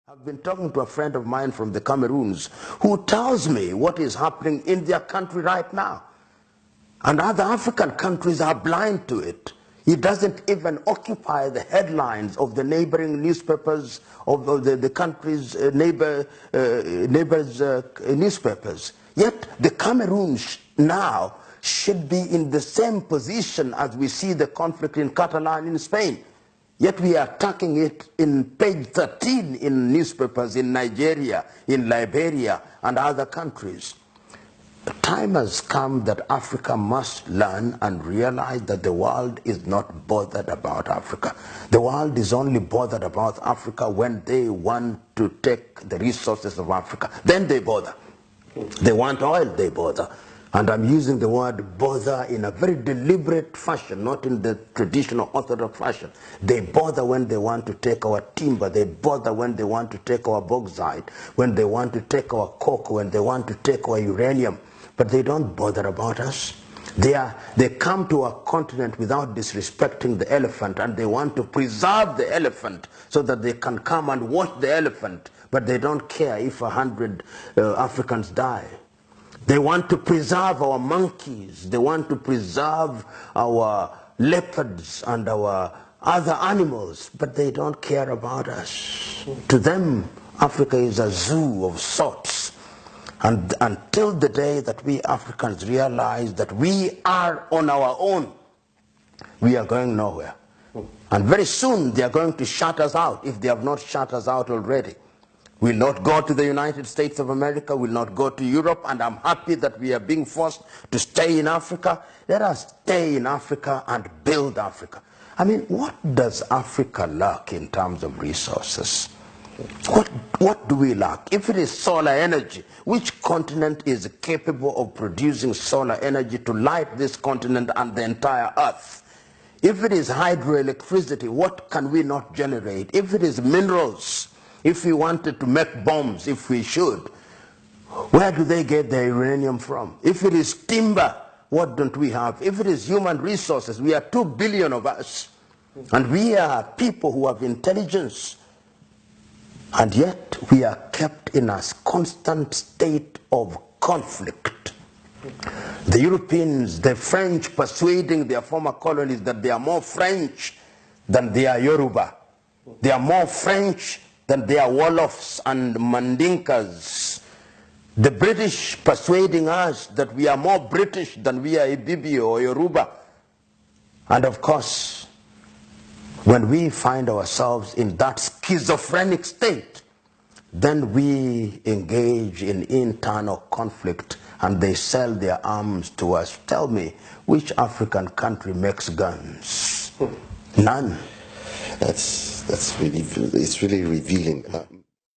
I've been talking to a friend of mine from the Cameroons who tells me what is happening in their country right now. And other African countries are blind to it. It doesn't even occupy the headlines of the neighboring newspapers of the country's neighbors' newspapers. Yet the Cameroon now should be in the same position as we see the conflict in Catalan in Spain. Yet we are attacking it in page 13 in newspapers in Nigeria, in Liberia, and other countries. The time has come that Africa must learn and realize that the world is not bothered about Africa. The world is only bothered about Africa when they want to take the resources of Africa. Then they bother. They want oil, they bother. And I'm using the word bother in a very deliberate fashion, not in the traditional orthodox fashion. They bother when they want to take our timber. They bother when they want to take our bauxite, when they want to take our coke, when they want to take our uranium. But they don't bother about us. They come to our continent without disrespecting the elephant, and they want to preserve the elephant so that they can come and watch the elephant. But they don't care if 100 Africans die. They want to preserve our monkeys. They want to preserve our leopards and our other animals, but they don't care about us. To them, Africa is a zoo of sorts. And until the day that we Africans realize that we are on our own, we are going nowhere. And very soon they are going to shut us out, if they have not shut us out already. We'll not go to the United States of America, we'll not go to Europe, and I'm happy that we are being forced to stay in Africa. Let us stay in Africa and build Africa. I mean, what does Africa lack in terms of resources? What do we lack? If it is solar energy, which continent is capable of producing solar energy to light this continent and the entire earth? If it is hydroelectricity, what can we not generate? If it is minerals, if we wanted to make bombs, if we should, where do they get their uranium from? If it is timber, what don't we have? If it is human resources, we are 2 billion of us. And we are people who have intelligence. And yet we are kept in a constant state of conflict. The Europeans, the French persuading their former colonies that they are more French than they are Yoruba. They are more French than they are Wolofs and Mandinkas. The British persuading us that we are more British than we are Ibibio or Yoruba. And of course, when we find ourselves in that schizophrenic state, then we engage in internal conflict and they sell their arms to us. Tell me, which African country makes guns? None. It's really revealing.